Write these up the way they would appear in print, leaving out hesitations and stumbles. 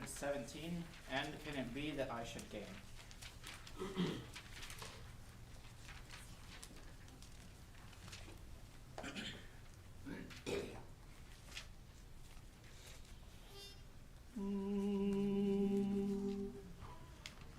517, and can it be that I should gain?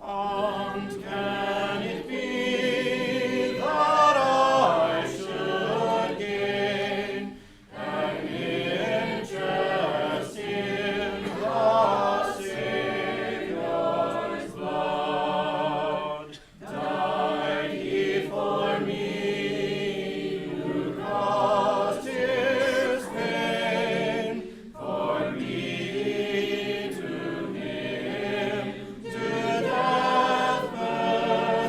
And can it be that I should gain an interest in the Savior's blood? Died he for me, who caused his pain, for me to him to death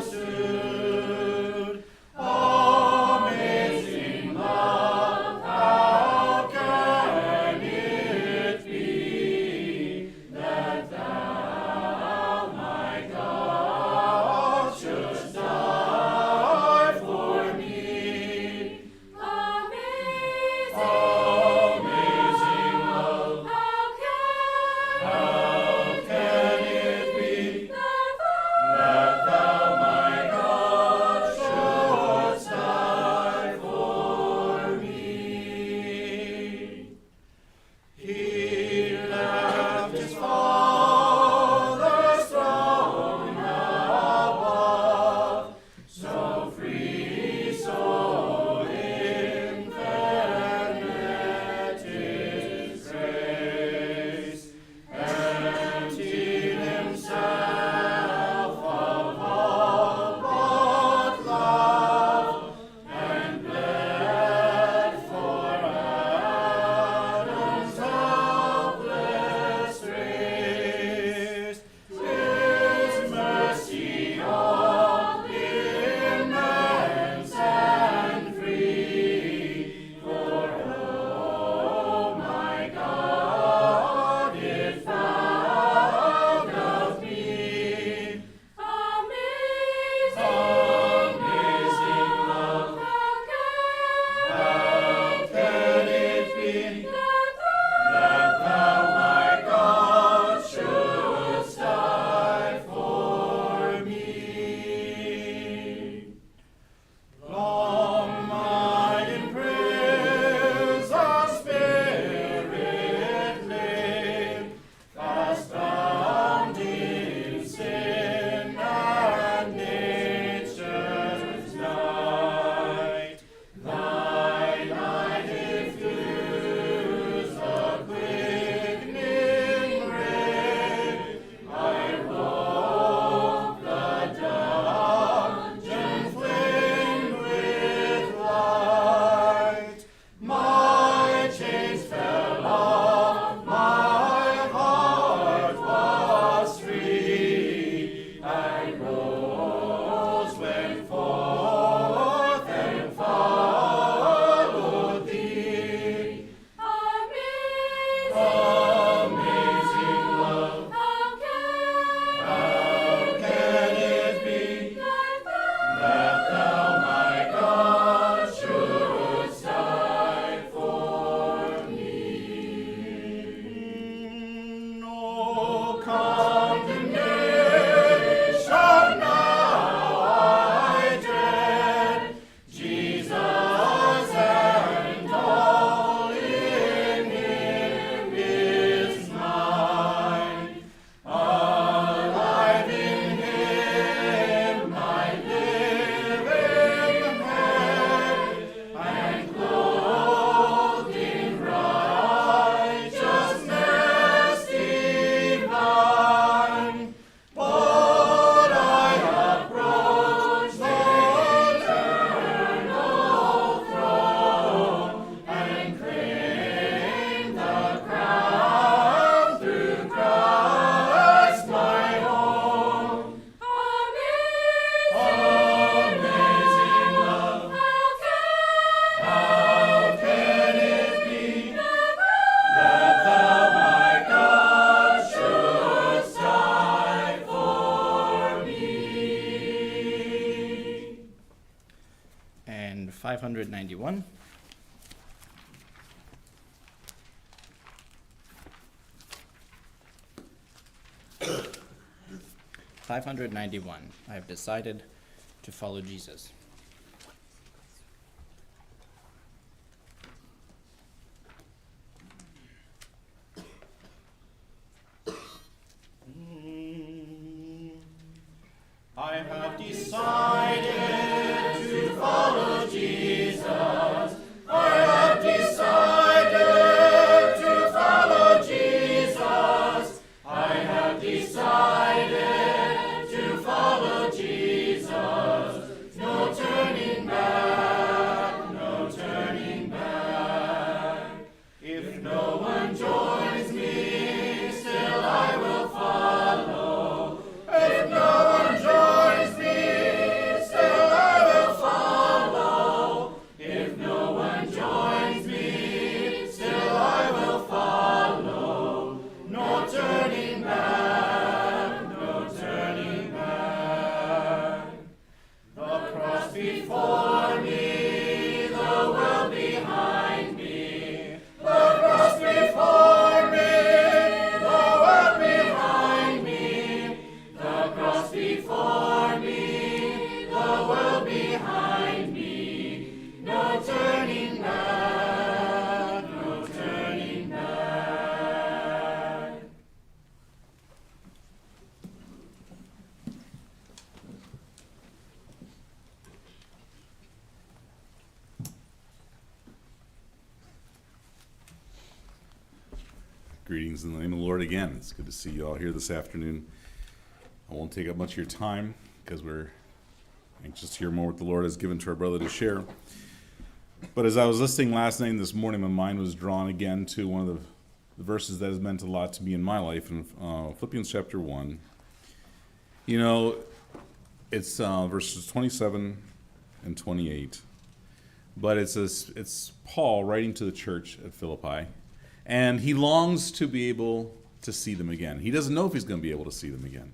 pursued. Amazing love, how can it be that thou, my God, shouldst die for me? Amazing love, how can it be that thou, my God, shouldst die for me? He left his Father's throne above, so free, so infinite his grace, emptied himself of all but love, and bled for Adam's helpless race. His mercy all immense and free, for oh my God, it found of me. Amazing love, how can it be that thou, my God, shouldst die for me? Long my imprisoned spirit lay, fast bound in sin and nature's night. Thy light diffused the quickening ray. I woke the dungeon flamed with light. My chains fell off, my heart was free. I rose, went forth, and followed thee. Amazing love, how can it be that thou, my God, shouldst die for me? No condemnation now I dread, Jesus and all in him is mine. Alive in him, my living head, and clothed in righteousness divine. But I approach the eternal throne and claim the crown through Christ my own. Amazing love, how can it be that thou, my God, shouldst die for me? And 591. 591. I have decided to follow Jesus. I have decided to follow Jesus. I have decided to follow Jesus. I have decided to follow Jesus. No turning back, no turning back. If no one joins me, still I will follow. If no one joins me, still I will follow. If no one joins me, still I will follow. No turning back, no turning back. The cross before me, the world behind me. The cross before me, the world behind me. The cross before me, the world behind me. No turning back, no turning back. Greetings in the name of the Lord again. It's good to see you all here this afternoon. I won't take up much of your time because we're anxious to hear more what the Lord has given to our brother to share. But as I was listening last night and this morning, my mind was drawn again to one of the verses that has meant a lot to me in my life in Philippians chapter 1. You know, it's verses 27 and 28. But it's Paul writing to the church at Philippi. And he longs to be able to see them again. He doesn't know if he's going to be able to see them again.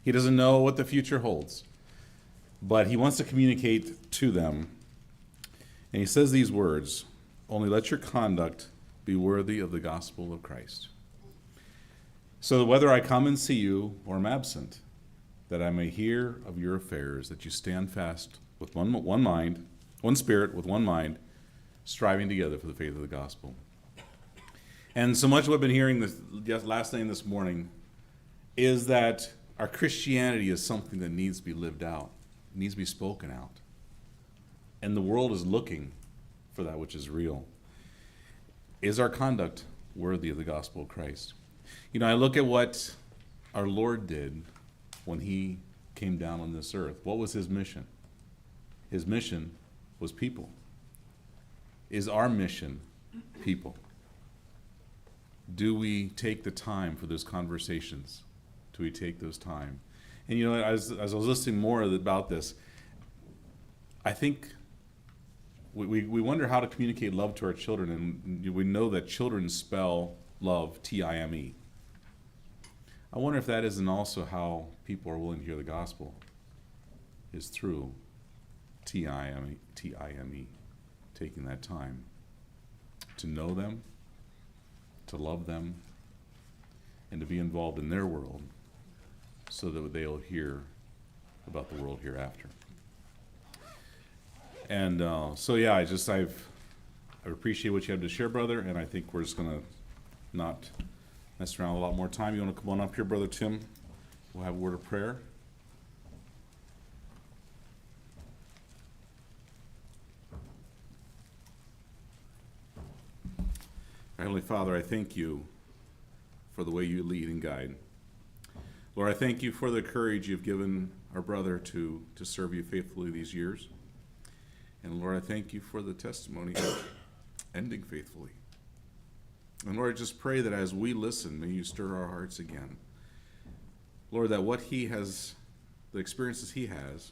He doesn't know what the future holds. But he wants to communicate to them. And he says these words, "Only let your conduct be worthy of the gospel of Christ. So that whether I come and see you or am absent, that I may hear of your affairs, that you stand fast with one mind, one spirit, with one mind, striving together for the faith of the gospel." And so much of what I've been hearing last night and this morning is that our Christianity is something that needs to be lived out, needs to be spoken out. And the world is looking for that which is real. Is our conduct worthy of the gospel of Christ? You know, I look at what our Lord did when he came down on this earth. What was his mission? His mission was people. Is our mission people? Do we take the time for those conversations? Do we take those time? And you know, as I was listening more about this, I think we wonder how to communicate love to our children, and we know that children spell love T-I-M-E. I wonder if that isn't also how people are willing to hear the gospel, is through T-I-M-E, taking that time to know them, to love them, and to be involved in their world so that they'll hear about the world hereafter. And I appreciate what you have to share, brother, and I think we're just going to not mess around a lot more time. You want to come on up here, Brother Tim? We'll have a word of prayer. Heavenly Father, I thank you for the way you lead and guide. Lord, I thank you for the courage you've given our brother to serve you faithfully these years. And Lord, I thank you for the testimony of ending faithfully. And Lord, I just pray that as we listen, may you stir our hearts again. Lord, that what he has, the experiences he has,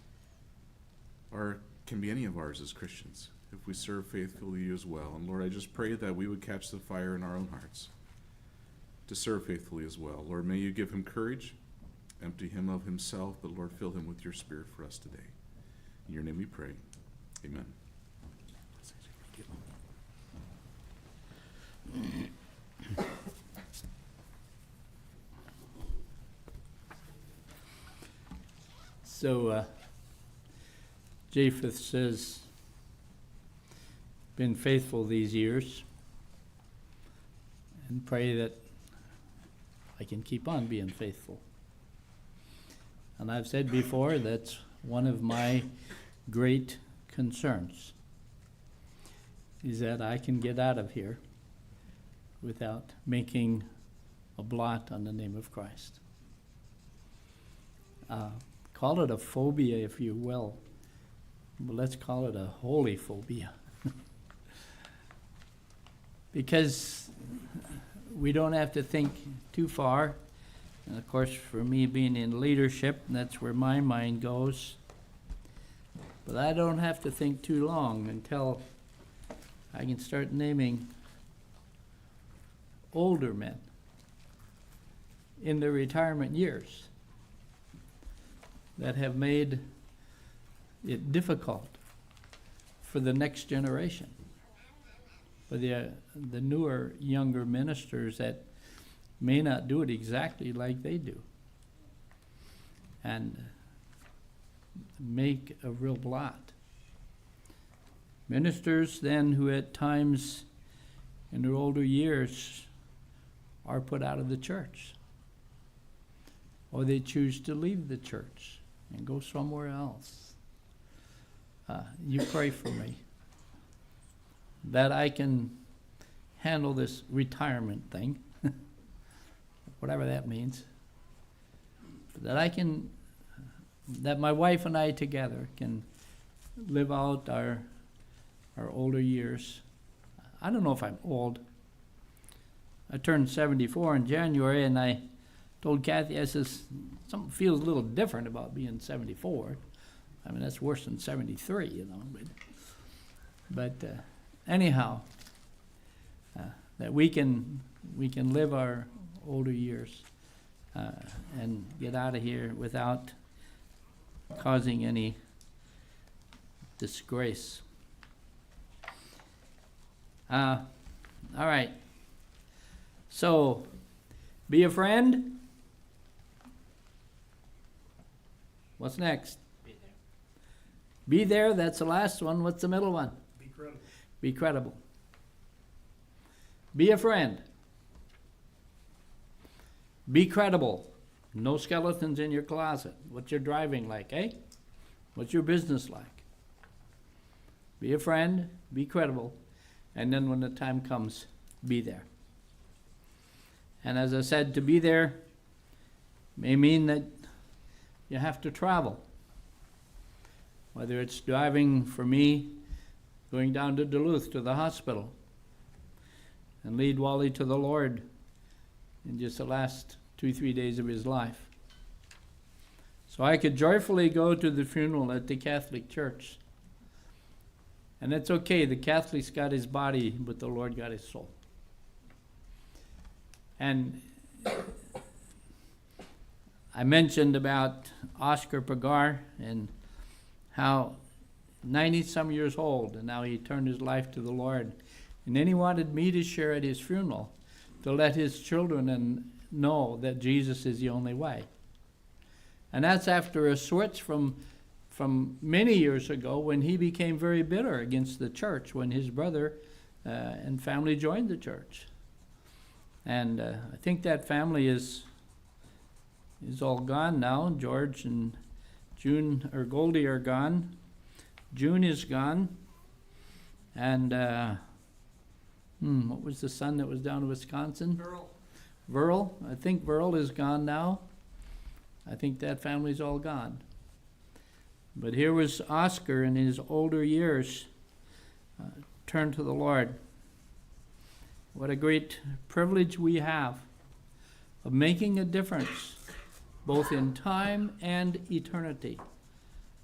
can be any of ours as Christians, if we serve faithfully you as well. And Lord, I just pray that we would catch the fire in our own hearts to serve faithfully as well. Lord, may you give him courage, empty him of himself, but Lord, fill him with your spirit for us today. In your name we pray. Amen. So Japheth says, been faithful these years, and pray that I can keep on being faithful. And I've said before, that's one of my great concerns, is that I can get out of here without making a blot on the name of Christ. Call it a phobia, if you will, but let's call it a holy phobia. Because we don't have to think too far. And of course, for me being in leadership, that's where my mind goes. But I don't have to think too long until I can start naming older men in their retirement years that have made it difficult for the next generation, for the newer, younger ministers that may not do it exactly like they do, and make a real blot. Ministers then who at times in their older years are put out of the church, or they choose to leave the church and go somewhere else. You pray for me that I can handle this retirement thing, whatever that means, that my wife and I together can live out our older years. I don't know if I'm old. I turned 74 in January, and I told Kathy, I says, something feels a little different about being 74. I mean, that's worse than 73, you know. But anyhow, that we can live our older years and get out of here without causing any disgrace. All right. So, be a friend. What's next? Be there. Be there, that's the last one. What's the middle one? Be credible. Be credible. Be a friend. Be credible. No skeletons in your closet. What's your driving like, eh? What's your business like? Be a friend, be credible, and then when the time comes, be there. And as I said, to be there may mean that you have to travel. Whether it's driving, for me, going down to Duluth to the hospital and lead Wally to the Lord in just the last 2-3 days of his life. So I could joyfully go to the funeral at the Catholic Church. And it's okay, the Catholic's got his body, but the Lord got his soul. And I mentioned about Oscar Pagar and how 90-some years old, and now he turned his life to the Lord. And then he wanted me to share at his funeral, to let his children know that Jesus is the only way. And that's after a switch from many years ago when he became very bitter against the church when his brother and family joined the church. And I think that family is all gone now. George and June or Goldie are gone. June is gone. And what was the son that was down in Wisconsin? Verl. I think Verl is gone now. I think that family's all gone. But here was Oscar in his older years, turned to the Lord. What a great privilege we have of making a difference, both in time and eternity,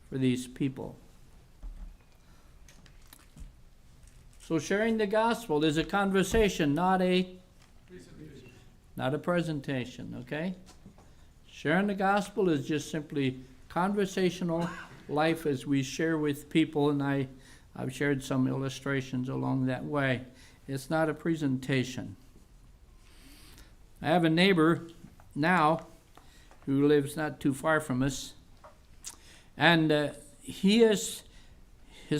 for these people. So sharing the gospel is a conversation, not a presentation, okay? Sharing the gospel is just simply conversational life as we share with people, and I've shared some illustrations along that way. It's not a presentation. I have a neighbor now who lives not too far from us, And his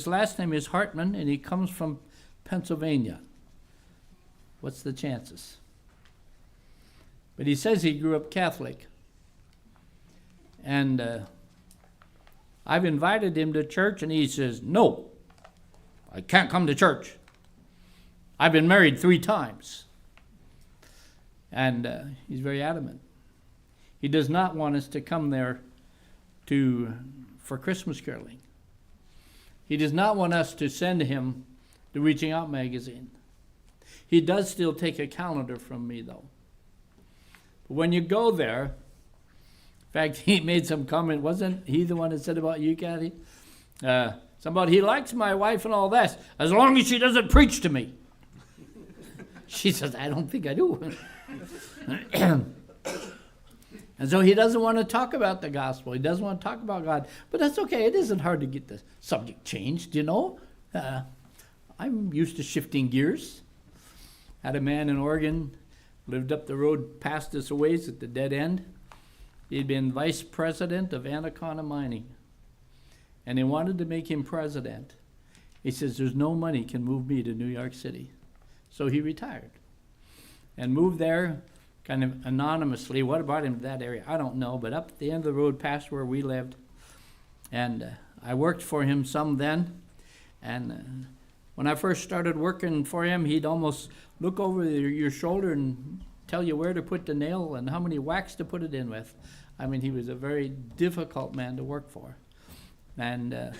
last name is Hartman, and he comes from Pennsylvania. What's the chances? But he says he grew up Catholic. And I've invited him to church, and he says, no, I can't come to church. I've been married 3 times. And he's very adamant. He does not want us to come there for Christmas caroling. He does not want us to send him the Reaching Out magazine. He does still take a calendar from me, though. But when you go there, in fact, he made some comment, wasn't he the one that said about you, Kathy? Somebody, he likes my wife and all that, as long as she doesn't preach to me. She says, I don't think I do. And so he doesn't want to talk about the gospel. He doesn't want to talk about God. But that's okay. It isn't hard to get the subject changed, you know. I'm used to shifting gears. Had a man in Oregon, lived up the road past us a ways at the dead end. He'd been vice president of Anaconda Mining. And they wanted to make him president. He says, there's no money can move me to New York City. So he retired and moved there kind of anonymously. What brought him to that area? I don't know, but up at the end of the road past where we lived. And I worked for him some then. And when I first started working for him, he'd almost look over your shoulder and tell you where to put the nail and how many whacks to put it in with. I mean, he was a very difficult man to work for. And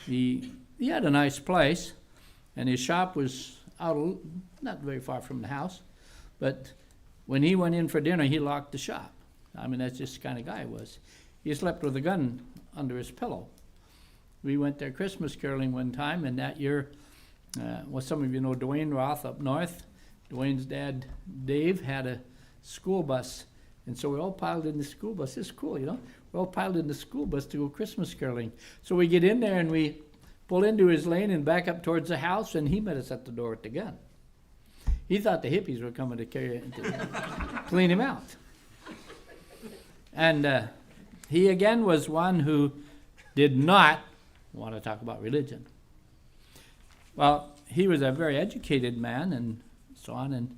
he had a nice place, and his shop was out not very far from the house. But when he went in for dinner, he locked the shop. I mean, that's just the kind of guy he was. He slept with a gun under his pillow. We went there Christmas caroling one time, and that year, well, some of you know Dwayne Roth up north. Dwayne's dad, Dave, had a school bus. And so we all piled in the school bus. It's cool, you know. We all piled in the school bus to go Christmas caroling. So we get in there and we pull into his lane and back up towards the house, and he met us at the door with the gun. He thought the hippies were coming to clean him out. And he again was one who did not want to talk about religion. Well, he was a very educated man and so on. And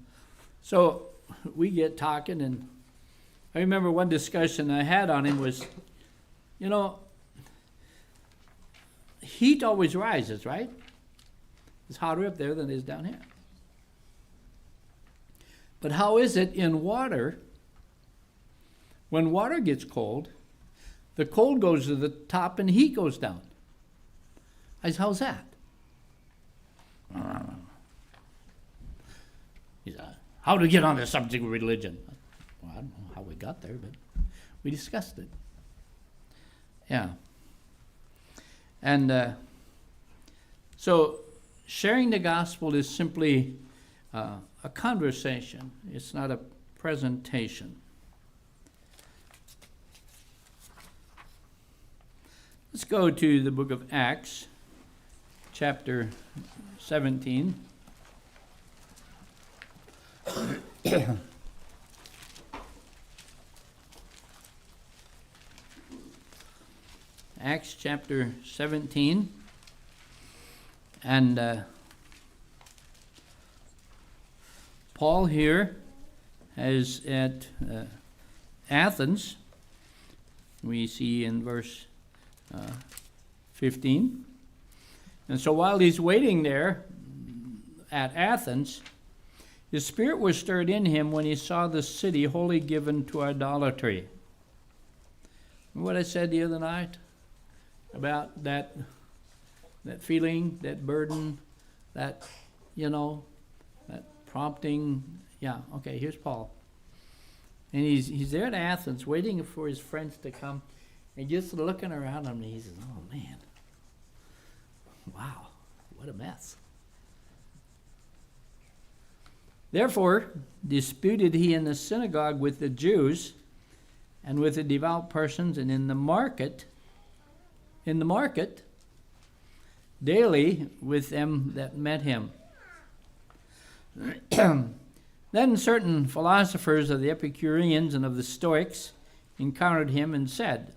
so we get talking, and I remember one discussion I had on him was, you know, heat always rises, right? It's hotter up there than it is down here. But how is it in water, when water gets cold, the cold goes to the top and heat goes down? I said, how's that? He said, how do we get on the subject of religion? Well, I don't know how we got there, but we discussed it. Yeah. And so sharing the gospel is simply a conversation. It's not a presentation. Let's go to the book of Acts, chapter 17. Acts chapter 17. And Paul here is at Athens. We see in verse 15. And so while he's waiting there at Athens, his spirit was stirred in him when he saw the city wholly given to idolatry. Remember what I said the other night about that feeling, that burden, that, that prompting? Yeah, okay, here's Paul. And he's there at Athens waiting for his friends to come, and just looking around him, and he says, oh man, wow, what a mess. Therefore disputed he in the synagogue with the Jews and with the devout persons, and in the market daily with them that met him. Then certain philosophers of the Epicureans and of the Stoics encountered him and said,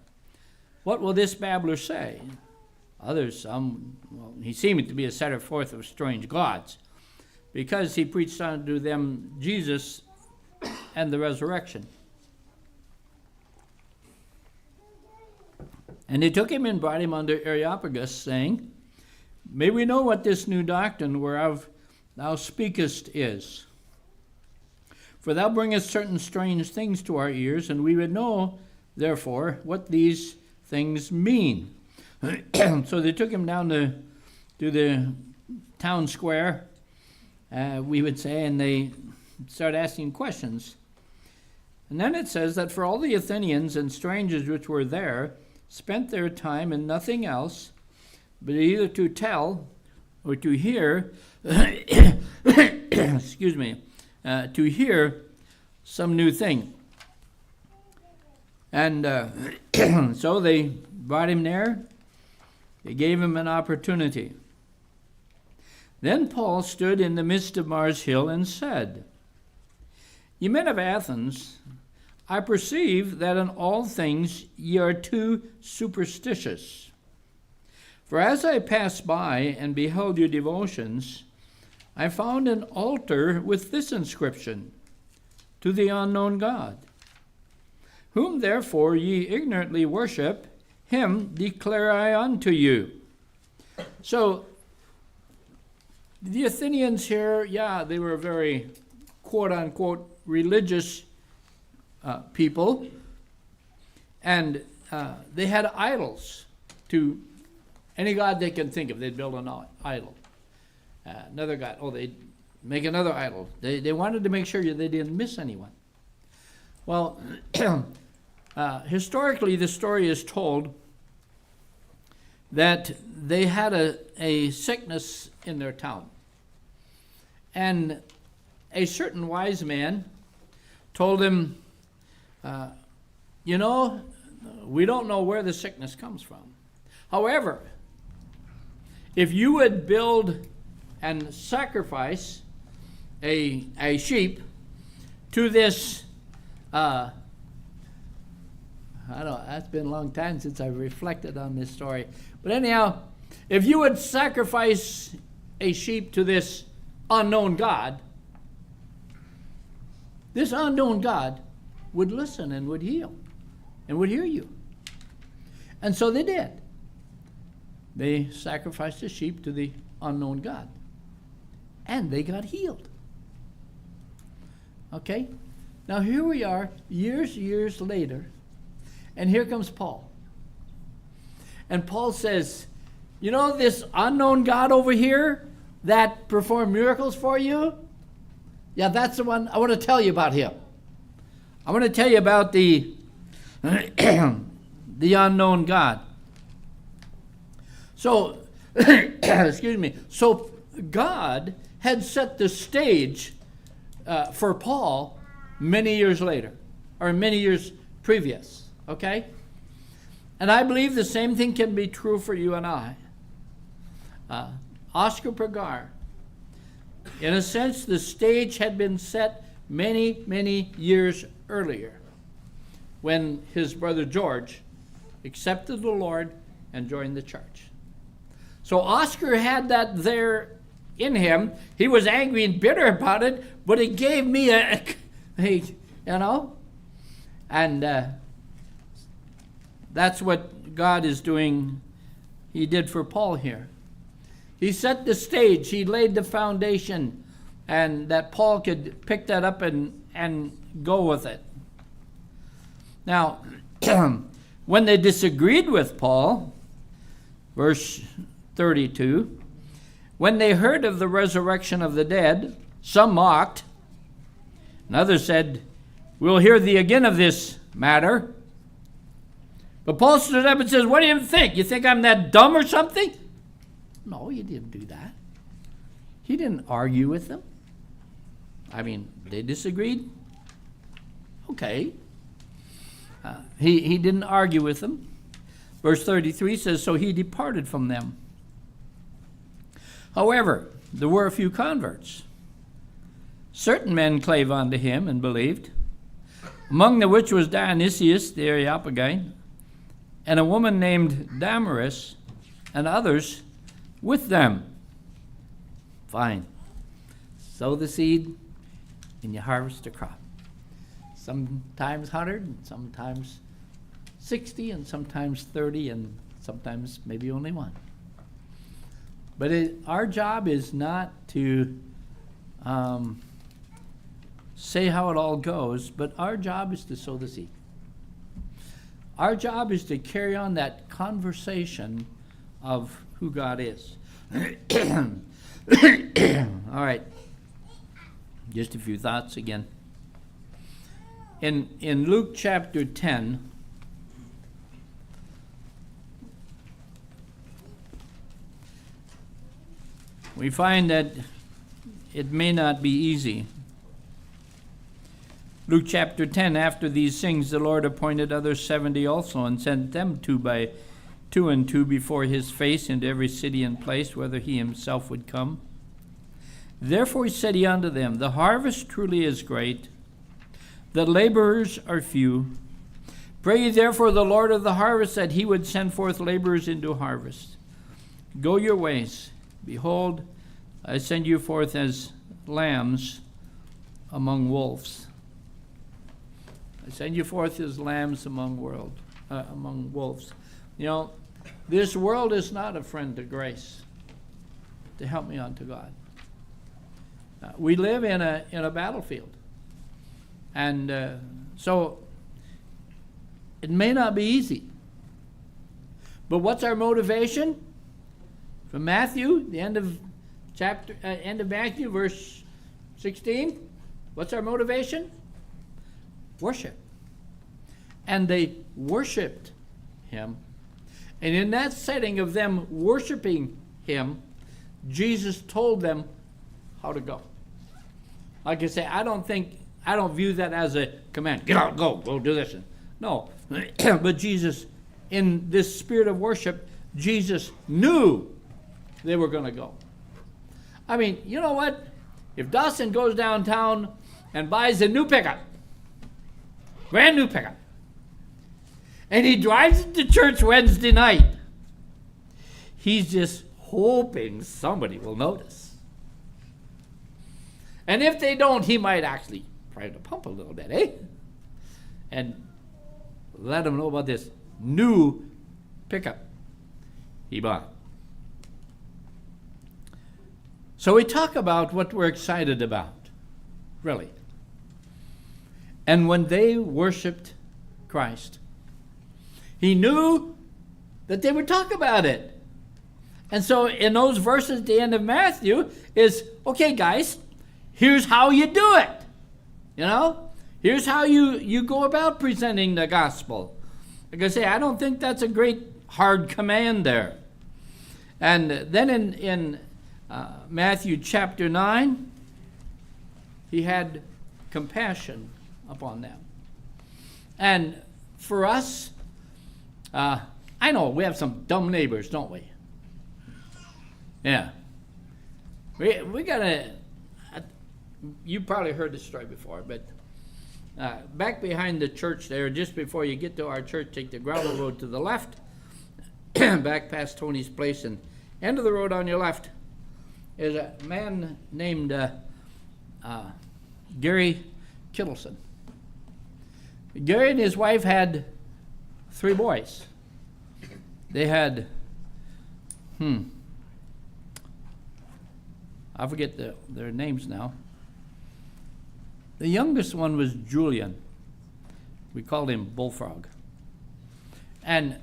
What will this babbler say? Others, he seemed to be a setter forth of strange gods, because he preached unto them Jesus and the resurrection. And they took him and brought him unto Areopagus, saying, May we know what this new doctrine whereof thou speakest is. For thou bringest certain strange things to our ears, and we would know, therefore, what these things mean. So they took him down to the town square, we would say, and they started asking questions. And then it says that for all the Athenians and strangers which were there spent their time in nothing else, but either to tell or to hear, excuse me, to hear some new thing. And so they brought him there. They gave him an opportunity. Then Paul stood in the midst of Mars Hill and said, Ye men of Athens, I perceive that in all things ye are too superstitious. For as I passed by and beheld your devotions, I found an altar with this inscription, To the unknown God. Whom therefore ye ignorantly worship, him declare I unto you. So, the Athenians here, they were very quote-unquote religious people, and they had idols to any god they can think of. They'd build an idol. Another god, they'd make another idol. They wanted to make sure they didn't miss anyone. Well, historically, the story is told that they had a sickness in their town. And a certain wise man told him, we don't know where the sickness comes from. However, if you would build and sacrifice a sheep to this, that's been a long time since I've reflected on this story. But anyhow, if you would sacrifice a sheep to this unknown God, this unknown God would listen and would heal and would hear you. And so they did. They sacrificed a sheep to the unknown God. And they got healed. Okay? Now here we are, years later, and here comes Paul. And Paul says, this unknown God over here that performed miracles for you? Yeah, that's the one. I want to tell you about him. I want to tell you about the unknown God. So, excuse me. So God had set the stage for Paul many years later, or many years previous. Okay? And I believe the same thing can be true for you and I. Oscar Pagar, in a sense, the stage had been set many years earlier when his brother George accepted the Lord and joined the church. So Oscar had that there in him. He was angry and bitter about it, but it gave me and that's what God is doing. He did for Paul here. He set the stage. He laid the foundation, and that Paul could pick that up and go with it. Now, when they disagreed with Paul, verse 32, when they heard of the resurrection of the dead, some mocked, and others said, "We'll hear thee again of this matter." But Paul stood up and says, "What do you think? You think I'm that dumb or something?" No, he didn't do that. He didn't argue with them. They disagreed. Okay. He didn't argue with them. Verse 33 says, "So he departed from them. However, there were a few converts. Certain men clave unto him and believed, among the which was Dionysius the Areopagite, and a woman named Damaris, and others with them. Fine. Sow the seed, and you harvest a crop. Sometimes 100, and sometimes 60, and sometimes 30, and sometimes maybe only one. But our job is not to say how it all goes, but our job is to sow the seed. Our job is to carry on that conversation of who God is. All right. Just a few thoughts again. In Luke chapter 10, we find that it may not be easy. Luke chapter 10, after these things, the Lord appointed other 70 also, and sent them two and two before his face into every city and place, whither he himself would come. Therefore said he unto them, the harvest truly is great, the laborers are few. Pray ye therefore the Lord of the harvest that he would send forth laborers into harvest. Go your ways. Behold, I send you forth as lambs among wolves. I send you forth as lambs among wolves. You know, this world is not a friend to grace, to help me unto God. We live in a battlefield. And so it may not be easy. But what's our motivation? From Matthew, the end of Matthew, verse 16. What's our motivation? Worship. And they worshiped him. And in that setting of them worshiping him, Jesus told them how to go. Like I say, I don't view that as a command. Get out, go do this. No. But Jesus, in this spirit of worship, Jesus knew they were going to go. I mean, you know what? If Dawson goes downtown and buys a new pickup, brand new pickup, and he drives it to church Wednesday night, he's just hoping somebody will notice. And if they don't, he might actually try to pump a little bit, eh? And let them know about this new pickup he bought. So we talk about what we're excited about, really. And when they worshiped Christ, he knew that they would talk about it. And so in those verses at the end of Matthew is, okay, guys, here's how you do it. You know? Here's how you go about presenting the gospel. Like I say, I don't think that's a great hard command there. And then in Matthew chapter 9, he had compassion upon them. And for us, I know we have some dumb neighbors, don't we? Yeah. We got you probably heard this story before, but back behind the church there, just before you get to our church, take the gravel road to the left, back past Tony's place, and end of the road on your left is a man named Gary Kittleson. Gary and his wife had 3 boys. They had, I forget their names now. The youngest one was Julian. We called him Bullfrog. And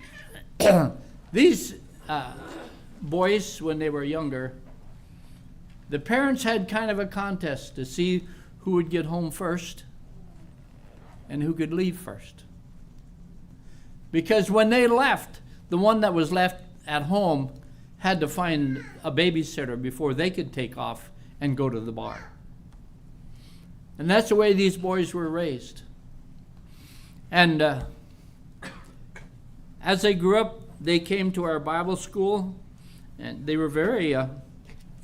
these boys, when they were younger, the parents had kind of a contest to see who would get home first and who could leave first. Because when they left, the one that was left at home had to find a babysitter before they could take off and go to the bar. And that's the way these boys were raised. And as they grew up, they came to our Bible school, and they were very,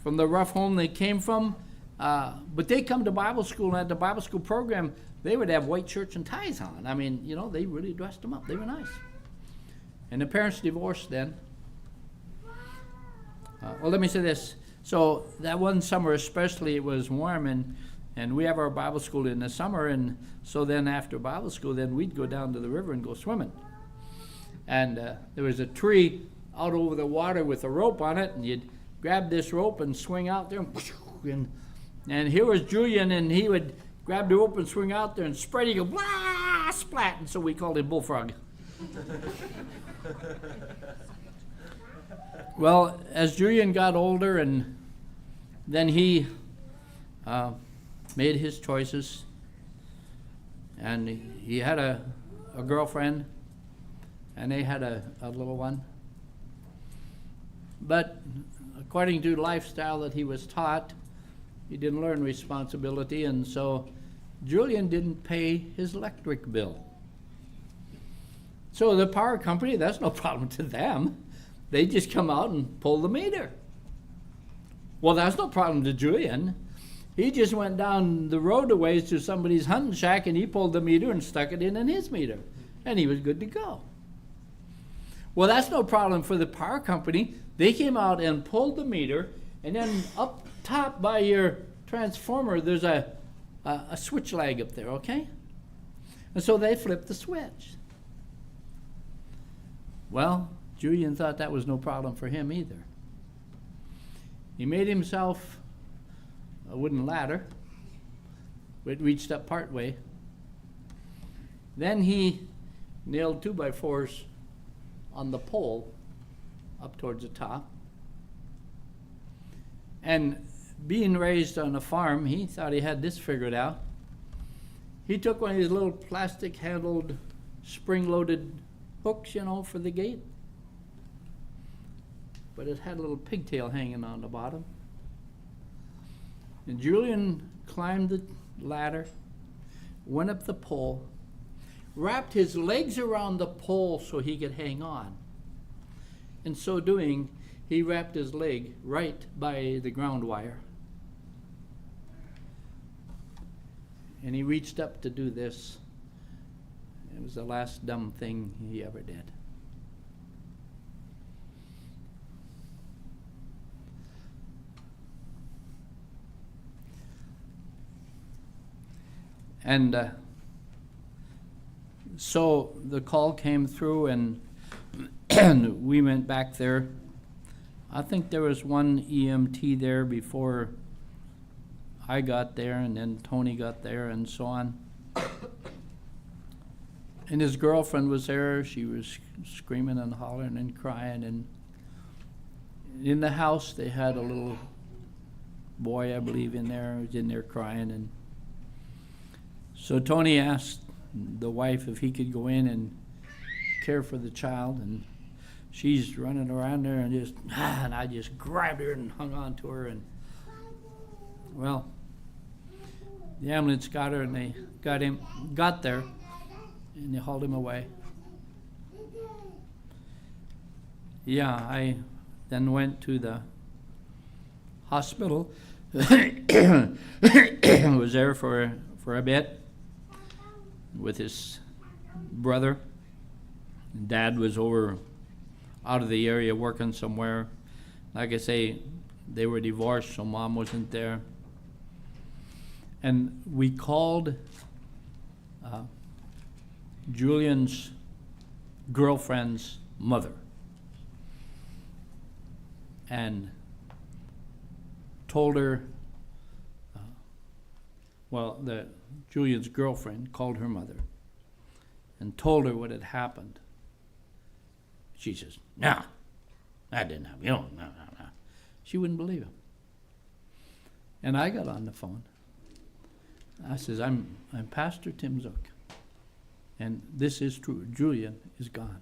from the rough home they came from, but they come to Bible school, and at the Bible school program, they would have white shirts and ties on. I mean, you know, they really dressed them up. They were nice. And the parents divorced then. Well, let me say this. So that one summer especially, it was warm, and we have our Bible school in the summer, and so then after Bible school, then we'd go down to the river and go swimming. And there was a tree out over the water with a rope on it, and you'd grab this rope and swing out there, and here was Julian, and he would grab the rope and swing out there and spread, he'd go, blah, splat, and so we called him Bullfrog. Well, as Julian got older, and then he made his choices, and he had a girlfriend, and they had a little one. But according to the lifestyle that he was taught, he didn't learn responsibility, and so Julian didn't pay his electric bill. So the power company, that's no problem to them. They just come out and pull the meter. Well, that's no problem to Julian. He just went down the road a ways to somebody's hunting shack, and he pulled the meter and stuck it in his meter, and he was good to go. Well, that's no problem for the power company. They came out and pulled the meter, and then up top by your transformer, there's a switch lag up there, okay? And so they flipped the switch. Well, Julian thought that was no problem for him either. He made himself a wooden ladder. It reached up part way. Then he nailed 2x4s on the pole up towards the top. And being raised on a farm, he thought he had this figured out. He took one of these little plastic-handled, spring-loaded hooks, for the gate. But it had a little pigtail hanging on the bottom. And Julian climbed the ladder, went up the pole, wrapped his legs around the pole so he could hang on. In so doing, he wrapped his leg right by the ground wire. And he reached up to do this. It was the last dumb thing he ever did. And so the call came through, and we went back there. I think there was one EMT there before I got there, and then Tony got there, and so on. And his girlfriend was there. She was screaming and hollering and crying. And in the house, they had a little boy, I believe, in there. He was in there crying. And so Tony asked the wife if he could go in and care for the child. And she's running around there and I just grabbed her and hung on to her. And, well, the ambulance got her, and they got there, and they hauled him away. Yeah, I then went to the hospital. Was there for a bit with his brother. Dad was over out of the area working somewhere. Like I say, they were divorced, so Mom wasn't there. And we called Julian's girlfriend's mother and told her, Julian's girlfriend called her mother and told her what had happened. She says, "No, that didn't happen. No." She wouldn't believe him. And I got on the phone. I says, I'm Pastor Tim Zook, and this is true. Julian is gone.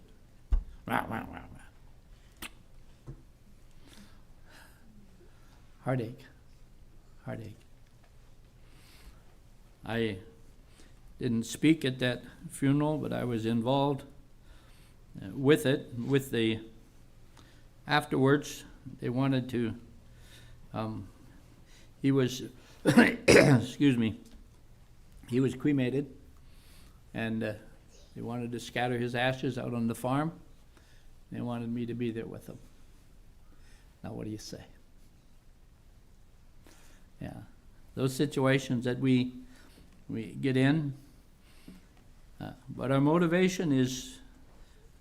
Heartache. I didn't speak at that funeral, but I was involved with it. With the afterwards, they wanted to. He was, excuse me. He was cremated, and they wanted to scatter his ashes out on the farm. They wanted me to be there with them. Now, what do you say? Yeah. Those situations that we get in, but our motivation is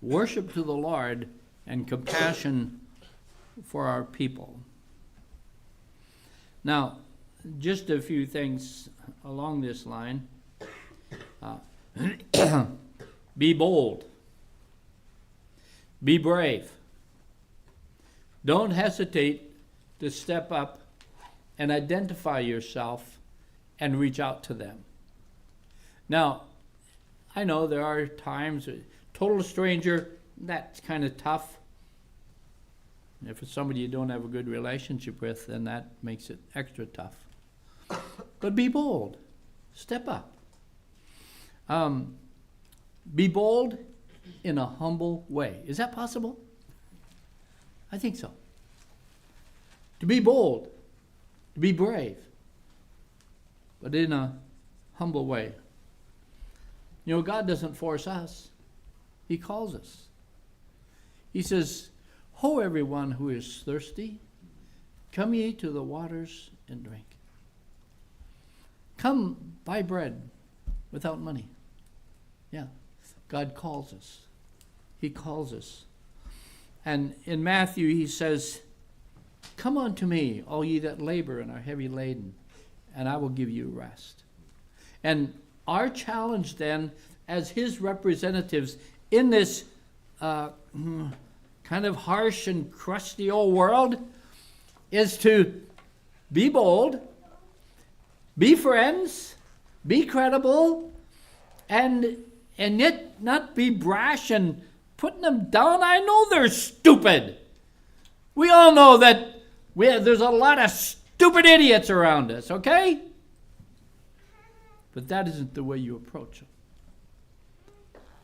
worship to the Lord and compassion for our people. Now, just a few things along this line. Be bold. Be brave. Don't hesitate to step up and identify yourself and reach out to them. Now, I know there are times, a total stranger, that's kind of tough. If it's somebody you don't have a good relationship with, then that makes it extra tough. But be bold. Step up. Be bold in a humble way. Is that possible? I think so. To be bold, to be brave, but in a humble way. You know, God doesn't force us. He calls us. He says, "Ho, everyone who is thirsty, come ye to the waters and drink. Come buy bread without money." Yeah, God calls us. He calls us. And in Matthew, he says, "Come unto me, all ye that labor and are heavy laden, and I will give you rest." And our challenge then, as his representatives in this kind of harsh and crusty old world, is to be bold, be friends, be credible, and yet not be brash and putting them down. I know they're stupid. We all know that there's a lot of stupid idiots around us, okay? But that isn't the way you approach them.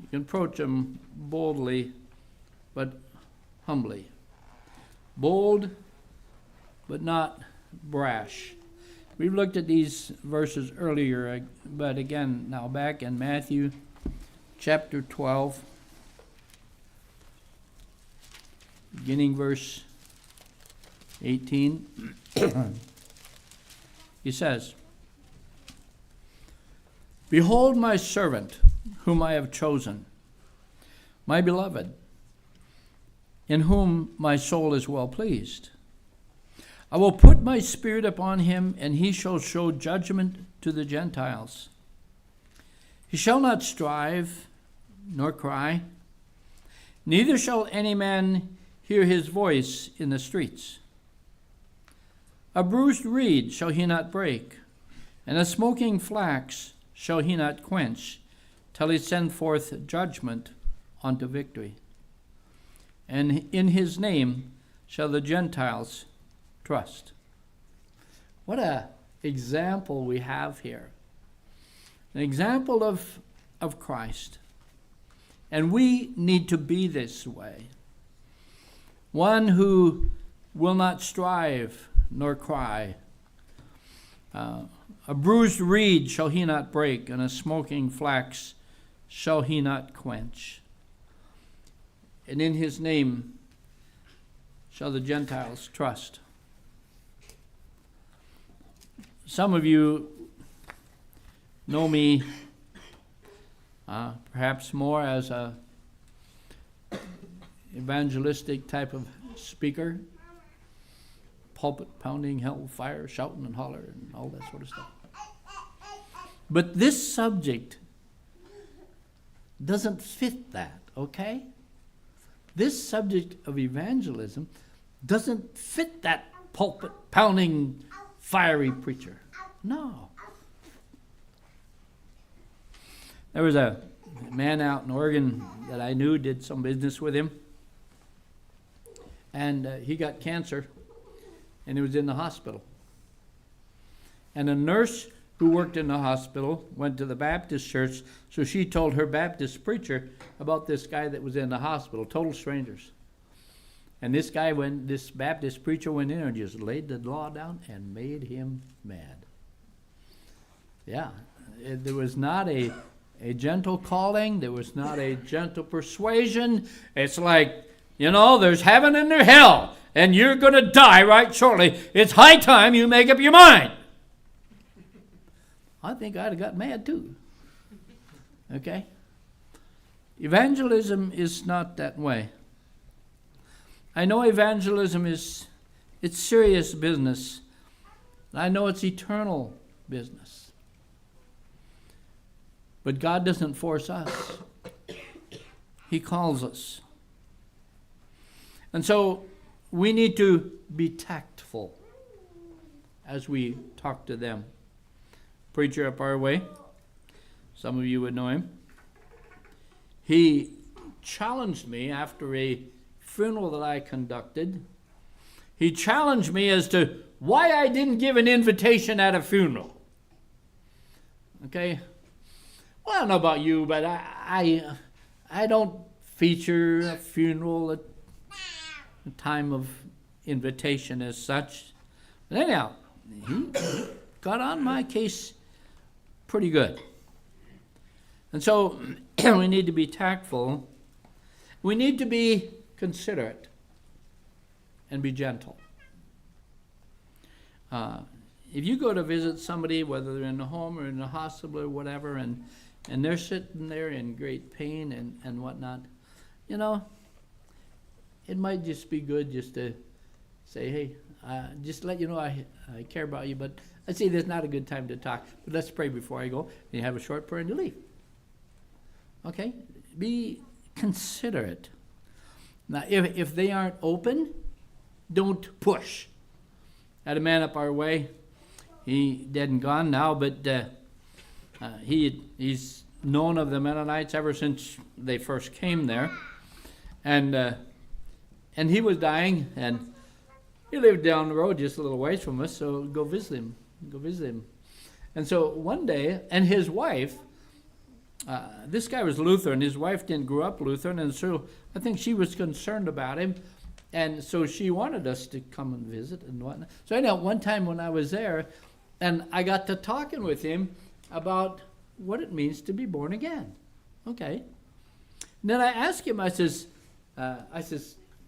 You can approach them boldly, but humbly. Bold, but not brash. We've looked at these verses earlier, but again, now back in Matthew chapter 12, beginning verse 18, he says, "Behold my servant, whom I have chosen, my beloved, in whom my soul is well pleased. I will put my spirit upon him, and he shall show judgment to the Gentiles. He shall not strive, nor cry, neither shall any man hear his voice in the streets. A bruised reed shall he not break, and a smoking flax shall he not quench, till he send forth judgment unto victory. And in his name shall the Gentiles trust." What an example we have here. An example of Christ. And we need to be this way. One who will not strive nor cry. A bruised reed shall he not break, and a smoking flax shall he not quench. And in his name shall the Gentiles trust. Some of you know me perhaps more as a evangelistic type of speaker, pulpit pounding, hellfire, shouting and holler and all that sort of stuff. But this subject doesn't fit that, okay? This subject of evangelism doesn't fit that pulpit pounding, fiery preacher. No. There was a man out in Oregon that I knew, did some business with him, and he got cancer, and he was in the hospital. And a nurse who worked in the hospital went to the Baptist church, so she told her Baptist preacher about this guy that was in the hospital, total strangers. And this Baptist preacher went in and just laid the law down and made him mad. Yeah, there was not a gentle calling. There was not a gentle persuasion. It's like You know, there's heaven and there's hell, and you're going to die right shortly. It's high time you make up your mind. I think I'd have got mad too. Okay? Evangelism is not that way. I know evangelism it's serious business. I know it's eternal business. But God doesn't force us. He calls us. And so we need to be tactful as we talk to them. Preacher up our way, some of you would know him. He challenged me after a funeral that I conducted. He challenged me as to why I didn't give an invitation at a funeral. Okay? Well, I don't know about you, but I don't feature a funeral at a time of invitation as such. But anyhow, he got on my case pretty good. And so we need to be tactful. We need to be considerate and be gentle. If you go to visit somebody, whether they're in the home or in the hospital or whatever, and they're sitting there in great pain and whatnot, you know, it might just be good just to say, hey, just let you know I care about you, but I see there's not a good time to talk, but let's pray before I go. And you have a short prayer and you leave. Okay? Be considerate. Now, if they aren't open, don't push. Had a man up our way. He dead and gone now, but he's known of the Mennonites ever since they first came there. And he was dying, and he lived down the road just a little ways from us, so go visit him. And so one day, and his wife, this guy was Lutheran. His wife didn't grow up Lutheran, and so I think she was concerned about him. And so she wanted us to come and visit and whatnot. So anyhow, one time when I was there, and I got to talking with him about what it means to be born again. Okay. And then I asked him, I says,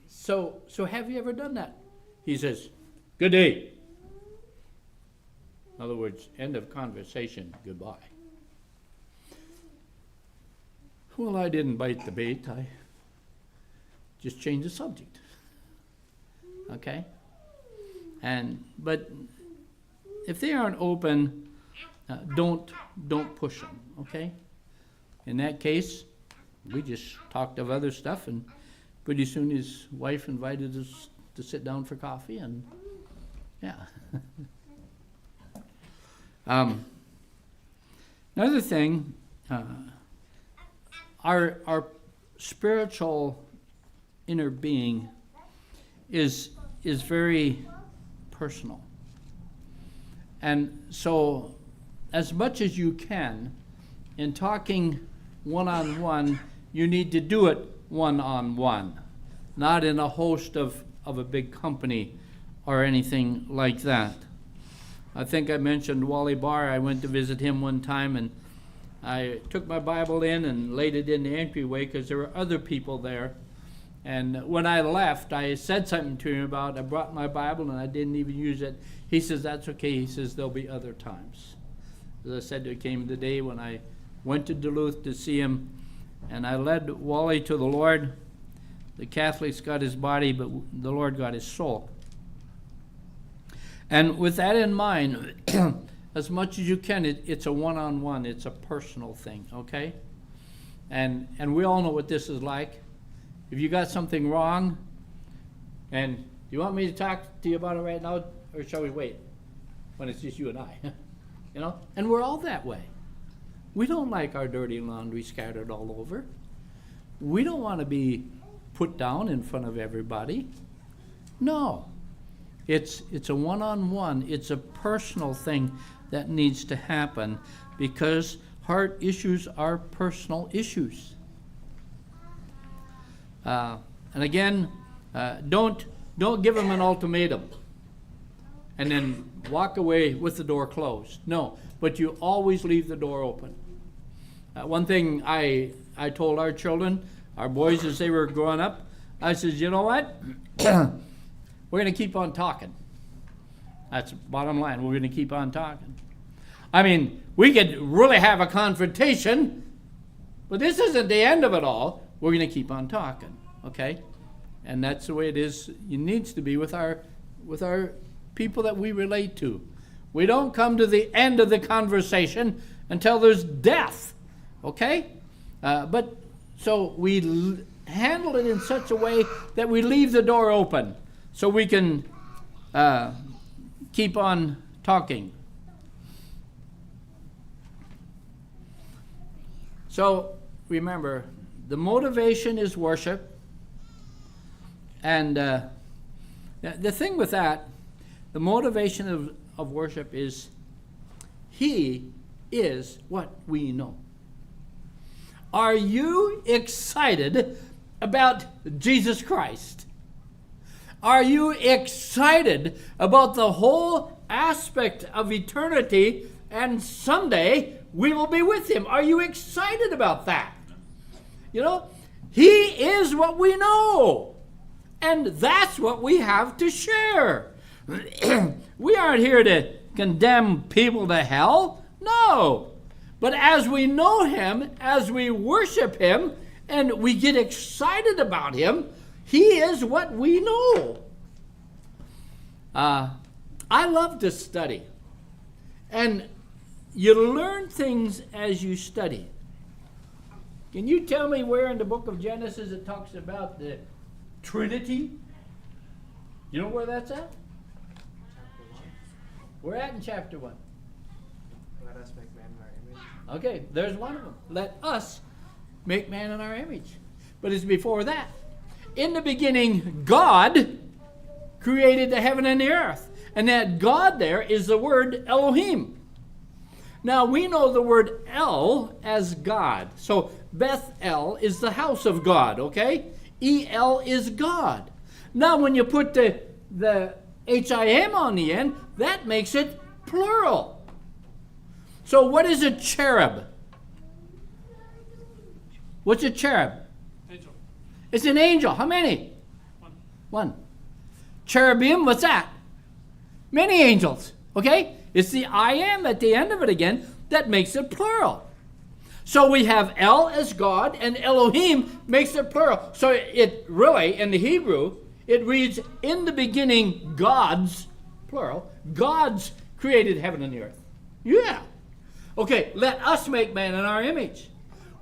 so have you ever done that? He says, good day. In other words, end of conversation, goodbye. Well, I didn't bite the bait. I just changed the subject. Okay? But if they aren't open, don't push them, okay? In that case, we just talked of other stuff, and pretty soon his wife invited us to sit down for coffee, and yeah. Another thing, our spiritual inner being is very personal. And so, as much as you can, in talking one-on-one, you need to do it one-on-one, not in a host of a big company or anything like that. I think I mentioned Wally Barr. I went to visit him one time, and I took my Bible in and laid it in the entryway because there were other people there. And when I left, I said something to him about I brought my Bible and I didn't even use it. He says, that's okay. He says, there'll be other times. As I said, there came the day when I went to Duluth to see him, and I led Wally to the Lord. The Catholics got his body, but the Lord got his soul. And with that in mind, as much as you can, it's a one-on-one. It's a personal thing, okay? And we all know what this is like. If you got something wrong, and do you want me to talk to you about it right now, or shall we wait when it's just you and I? You know? And we're all that way. We don't like our dirty laundry scattered all over. We don't want to be put down in front of everybody. No. It's a one-on-one. It's a personal thing that needs to happen because heart issues are personal issues. And again, don't give them an ultimatum and then walk away with the door closed. No, but you always leave the door open. One thing I told our children, our boys as they were growing up, I says, you know what? We're going to keep on talking. That's the bottom line. We're going to keep on talking. I mean, we could really have a confrontation, but this isn't the end of it all. We're going to keep on talking, okay? And that's the way it is. It needs to be with our people that we relate to. We don't come to the end of the conversation until there's death, okay? But so we handle it in such a way that we leave the door open so we can keep on talking. So remember, the motivation is worship. And the thing with that, the motivation of worship is He is what we know. Are you excited about Jesus Christ? Are you excited about the whole aspect of eternity and someday we will be with Him? Are you excited about that? You know, He is what we know. And that's what we have to share. We aren't here to condemn people to hell. No. But as we know Him, as we worship Him, and we get excited about Him, He is what we know. I love to study. And you learn things as you study. Can you tell me where in the book of Genesis it talks about the Trinity? You know where that's at? Chapter 1. We're at in chapter 1. Let us make man in our image. Okay, there's one of them. Let us make man in our image. But it's before that. In the beginning, God created the heaven and the earth. And that God there is the word Elohim. Now, we know the word El as God. So, Beth-El is the house of God, okay? E-L is God. Now, when you put the H-I-M on the end, that makes it plural. So, what is a cherub? What's a cherub? Angel. It's an angel. How many? One. Cherubim, what's that? Many angels, okay? It's the I am at the end of it again that makes it plural. So we have El as God, and Elohim makes it plural. So it really, in the Hebrew, it reads, in the beginning, God's, plural, God's created heaven and the earth. Yeah. Okay, let us make man in our image.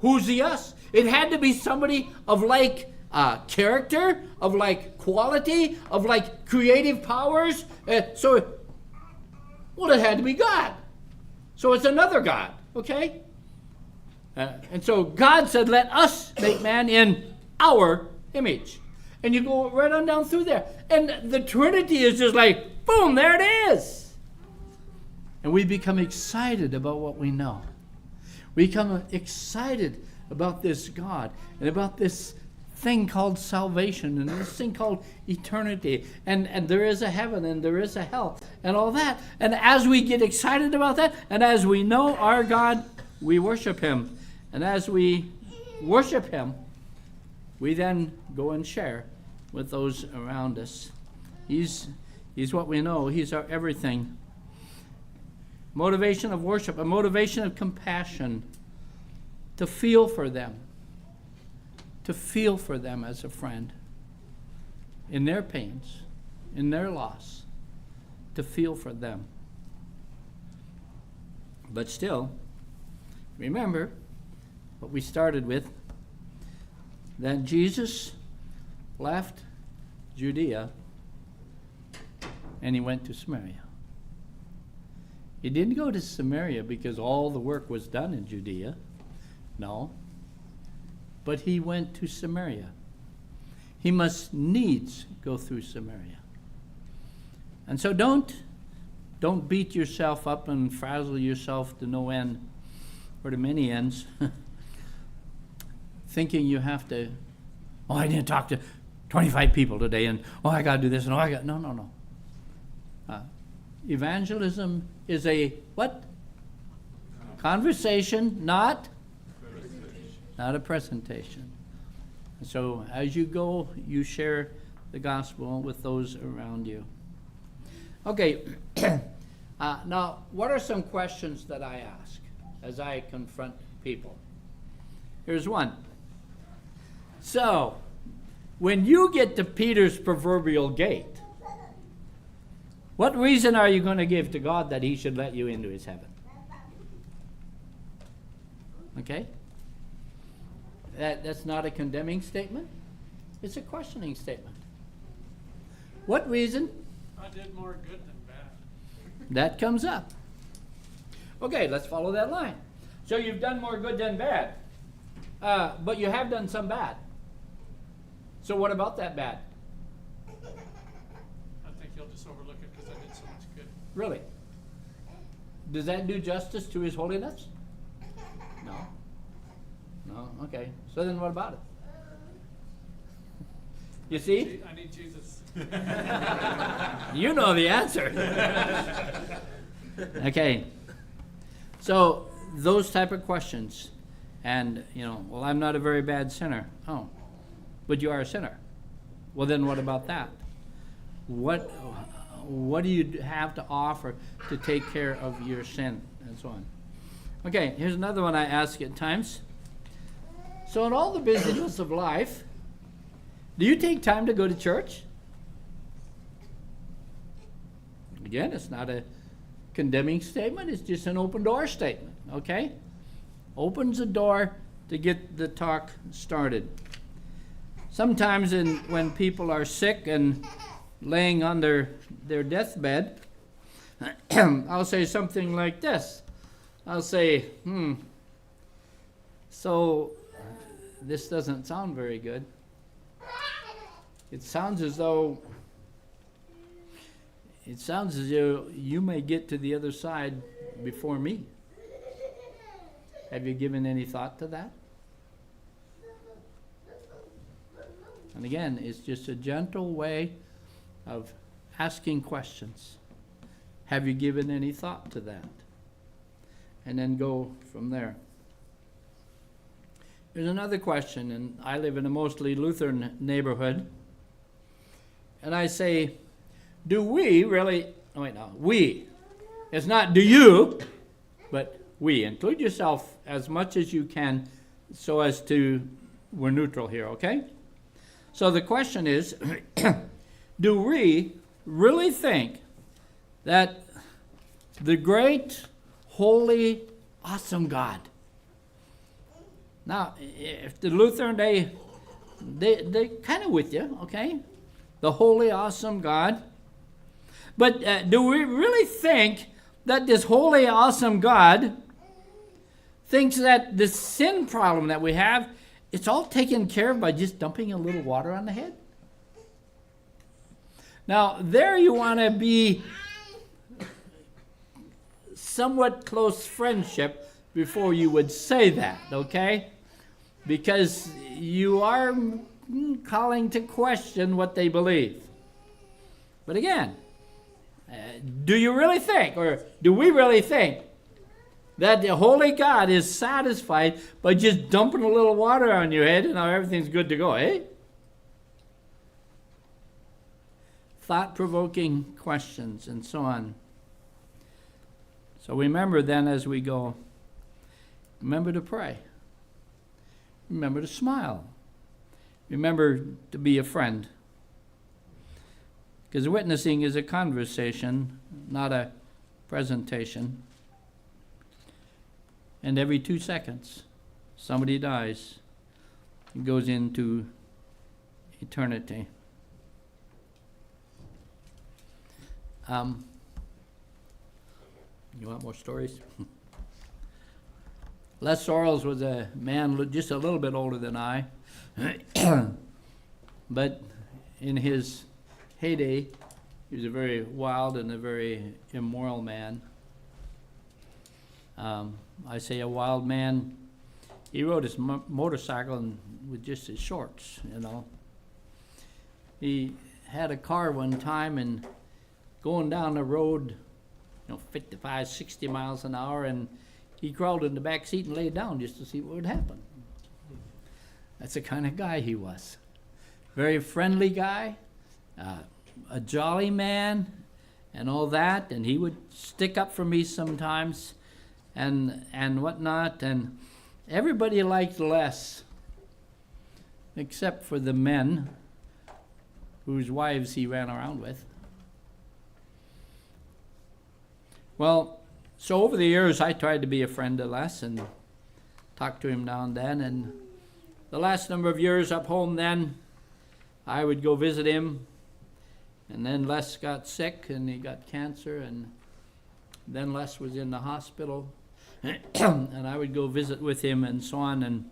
Who's the us? It had to be somebody of like character, of like quality, of like creative powers. Well, it had to be God. So it's another God, okay? And so God said, let us make man in our image. And you go right on down through there. And the Trinity is just like, boom, there it is. And we become excited about what we know. We become excited about this God and about this thing called salvation and this thing called eternity. And there is a heaven and there is a hell and all that. And as we get excited about that and as we know our God, we worship Him. And as we worship Him, we then go and share with those around us. He's what we know. He's our everything. Motivation of worship, a motivation of compassion, to feel for them. To feel for them as a friend. In their pains, in their loss. To feel for them. But still, remember what we started with, that Jesus left Judea and He went to Samaria. He didn't go to Samaria because all the work was done in Judea. No. But He went to Samaria. He must needs go through Samaria. And so don't beat yourself up and frazzle yourself to no end or to many ends thinking you have to, I didn't talk to 25 people today and I got to do this and no. Evangelism is a what? Conversation, not a presentation. So as you go, you share the gospel with those around you. Okay, now what are some questions that I ask as I confront people? Here's one. So, when you get to Peter's proverbial gate, what reason are you going to give to God that he should let you into his heaven? Okay? That's not a condemning statement. It's a questioning statement. What reason? I did more good than bad. That comes up. Okay, let's follow that line. So you've done more good than bad. But you have done some bad. So what about that bad? I think he'll just overlook it because I did so much good. Really? Does that do justice to his holiness? No. No? Okay. So then what about it? You see? I need Jesus. You know the answer. Okay. So those type of questions. And, well, I'm not a very bad sinner. Oh, but you are a sinner. Well, then what about that? What do you have to offer to take care of your sin and so on? Okay, here's another one I ask at times. So in all the busyness of life, do you take time to go to church? Again, it's not a condemning statement. It's just an open door statement, okay? Opens the door to get the talk started. Sometimes when people are sick and laying on their deathbed, I'll say something like this. I'll say, so this doesn't sound very good. It sounds as though you may get to the other side before me. Have you given any thought to that? And again, it's just a gentle way of asking questions. Have you given any thought to that? And then go from there. There's another question, and I live in a mostly Lutheran neighborhood. And I say, do we really, we. It's not do you, but we. Include yourself as much as you can so as to, we're neutral here, okay? So the question is, do we really think that the great, holy, awesome God. Now, if the Lutheran, they kind of with you, okay? The holy, awesome God. But do we really think that this holy, awesome God thinks that the sin problem that we have, it's all taken care of by just dumping a little water on the head? Now, there you want to be somewhat close friendship before you would say that, okay? Because you are calling to question what they believe. But again, do you really think, or do we really think, that the holy God is satisfied by just dumping a little water on your head and now everything's good to go, eh? Thought-provoking questions and so on. So remember then as we go, remember to pray. Remember to smile. Remember to be a friend. Because witnessing is a conversation, not a presentation. And every 2 seconds, somebody dies and goes into eternity. You want more stories? Les Sorrells was a man just a little bit older than I, but in his heyday, he was a very wild and a very immoral man. I say a wild man. He rode his motorcycle with just his shorts, you know. He had a car one time and going down the road, 55, 60 miles an hour, and he crawled in the back seat and laid down just to see what would happen. That's the kind of guy he was. Very friendly guy, a jolly man, and all that. And he would stick up for me sometimes, and whatnot. And everybody liked Les, except for the men whose wives he ran around with. Well, so over the years, I tried to be a friend to Les and talk to him now and then. And the last number of years up home then, I would go visit him. And then Les got sick and he got cancer. And then Les was in the hospital. And I would go visit with him and so on. And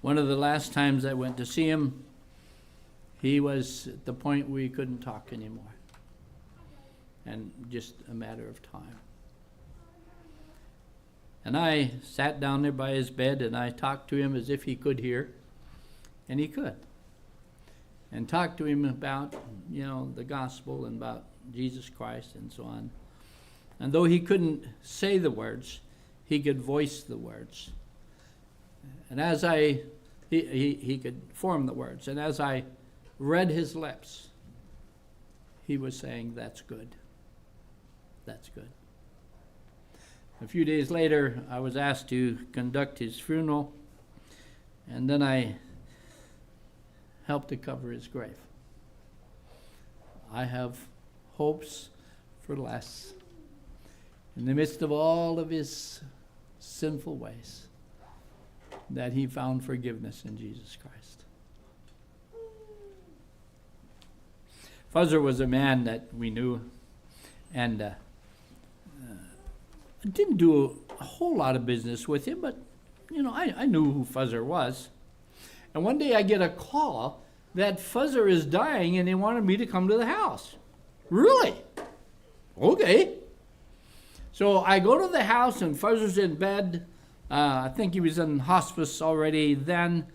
one of the last times I went to see him, he was at the point where he couldn't talk anymore. And just a matter of time. And I sat down there by his bed and I talked to him as if he could hear, and he could. And talked to him about, the gospel and about Jesus Christ and so on. And though he couldn't say the words, he could voice the words. And as he could form the words. And as I read his lips, he was saying, "That's good. That's good." A few days later, I was asked to conduct his funeral, and then I helped to cover his grave. I have hopes for Les in the midst of all of his sinful ways, that he found forgiveness in Jesus Christ. Fuzzer was a man that we knew, and didn't do a whole lot of business with him, but I knew who Fuzzer was. And one day I get a call that Fuzzer is dying and they wanted me to come to the house. Really? Okay. So I go to the house and Fuzzer's in bed. I think he was in hospice already then.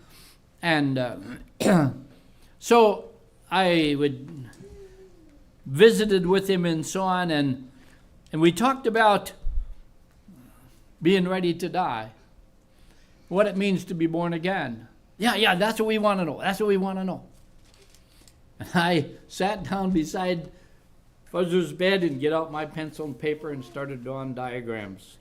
And so I visited with him and so on, and we talked about being ready to die, what it means to be born again. Yeah, that's what we want to know. That's what we want to know. And I sat down beside Fuzzer's bed and get out my pencil and paper and started drawing diagrams.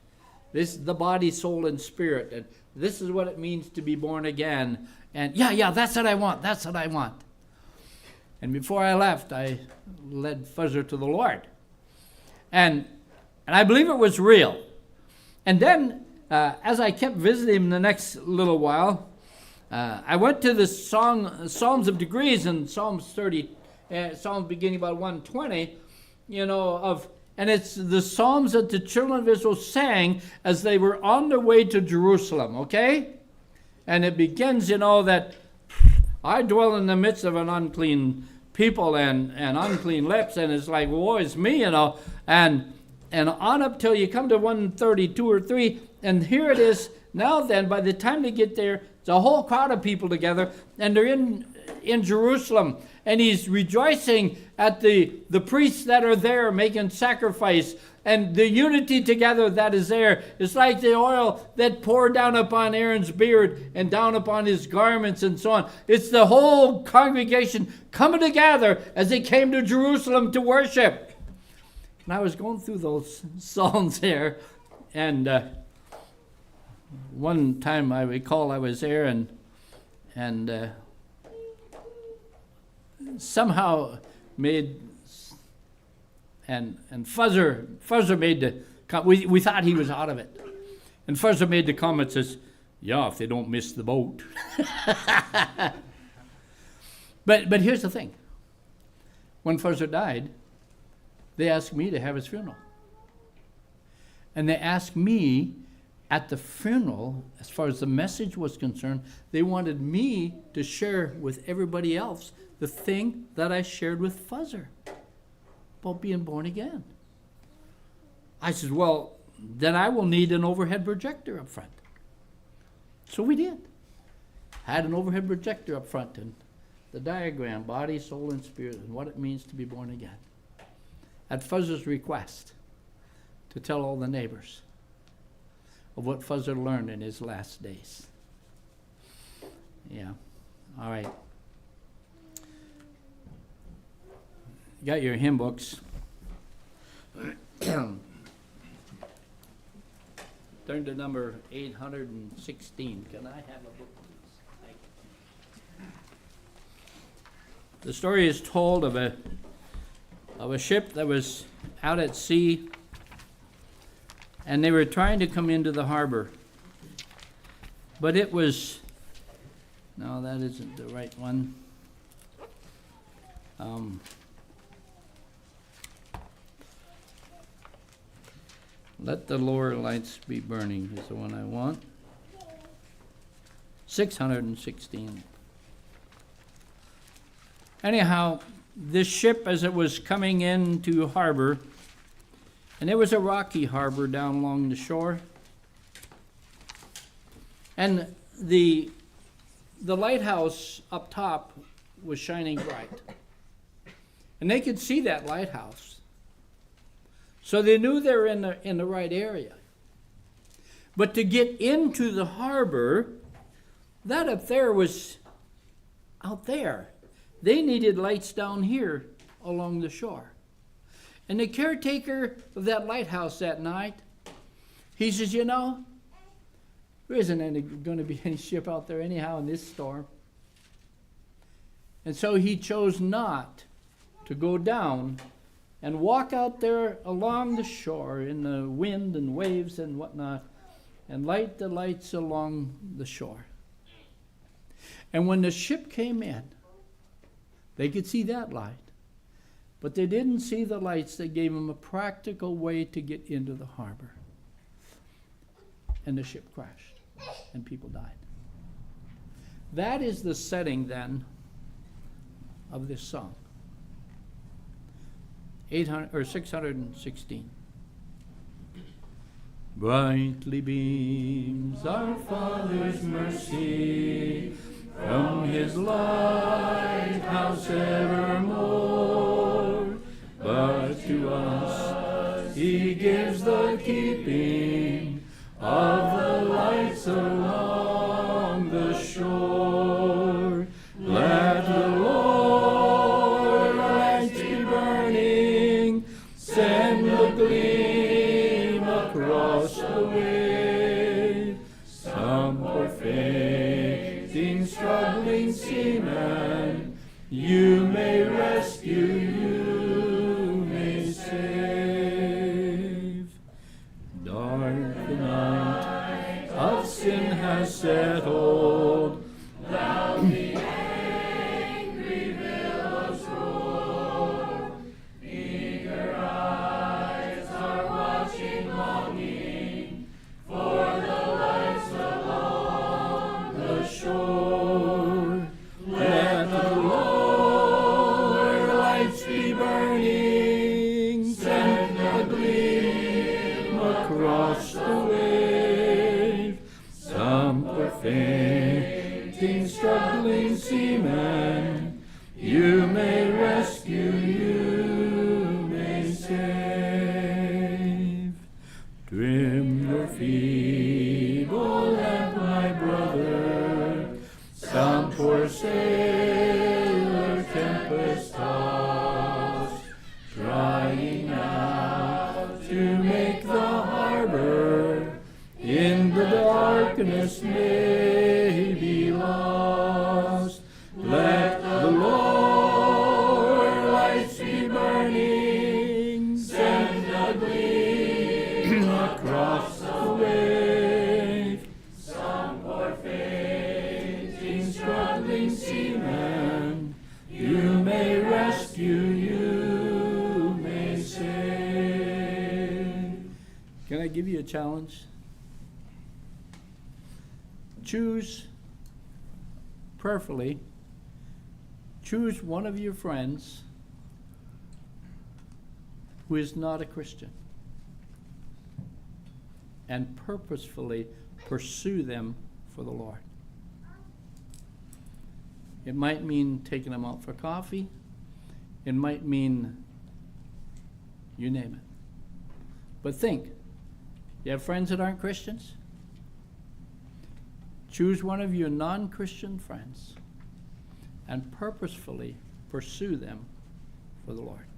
This is the body, soul, and spirit, and this is what it means to be born again. And yeah, that's what I want. That's what I want. And before I left, I led Fuzzer to the Lord. And I believe it was real. And then, as I kept visiting him the next little while, I went to the Psalms of Degrees in Psalms 30, Psalms beginning about 120, and it's the Psalms that the children of Israel sang as they were on their way to Jerusalem, okay? And it begins, that I dwell in the midst of an unclean people and unclean lips, and it's like, woe is me, and on up till you come to 132 or 3, and here it is. Now then, by the time they get there, it's a whole crowd of people together, and they're in Jerusalem, and he's rejoicing at the priests that are there making sacrifice, and the unity together that is there. It's like the oil that poured down upon Aaron's beard and down upon his garments and so on. It's the whole congregation coming together as they came to Jerusalem to worship. And I was going through those Psalms there, and one time I recall I was there, and somehow made, and Fuzzer made the, we thought he was out of it, and Fuzzer made the comment, says, "Yeah, if they don't miss the boat." But here's the thing. When Fuzzer died, they asked me to have his funeral. And they asked me at the funeral, as far as the message was concerned, they wanted me to share with everybody else the thing that I shared with Fuzzer about being born again. I said, well, then I will need an overhead projector up front. So we did. Had an overhead projector up front and the diagram, body, soul, and spirit, and what it means to be born again. At Fuzzer's request, to tell all the neighbors. of what Fuzzer learned in his last days. Yeah. All right. You got your hymn books. Turn to number 816. Can I have a book, please? Thank you. The story is told of a ship that was out at sea, and they were trying to come into the harbor. But it was, no, that isn't the right one. Let the lower lights be burning is the one I want. 616. Anyhow, this ship, as it was coming into harbor, and it was a rocky harbor down along the shore, and the lighthouse up top was shining bright, and they could see that lighthouse. So they knew they were in the right area. But to get into the harbor, that up there was out there. They needed lights down here along the shore. And the caretaker of that lighthouse that night, he says, you know, there isn't going to be any ship out there anyhow in this storm. And so he chose not to go down and walk out there along the shore in the wind and waves and whatnot and light the lights along the shore. And when the ship came in, they could see that light, but they didn't see the lights that gave them a practical way to get into the harbor. And the ship crashed, and people died. That is the setting, then, of this song. 616. Brightly beams our Father's mercy from his lighthouse evermore, but to us he gives the keeping of the lights along the shore. Let the Lord lights be burning, send a gleam across the wave. Some poor fainting, struggling seaman, you may rescue, you may save. Dark the night of sin has settled, loudly angry billows roar. Eager eyes are watching, longing for the lights along the shore. Let the Lord lights be burning, send a gleam across the wave. Some poor fainting, struggling seaman, you may rescue, you may save. Trim your feeble lamp, my brother, some poor sailor tempest tossed, trying now to make the harbor in the darkness may be lost. Let the Lord lights be burning, send a gleam across the wave. Some poor fainting, struggling seaman, you may rescue, you may save. Can I give you a challenge? Choose prayerfully, choose one of your friends who is not a Christian and purposefully pursue them for the Lord. It might mean taking them out for coffee. It might mean you name it. But think, you have friends that aren't Christians? Choose one of your non-Christian friends and purposefully pursue them for the Lord.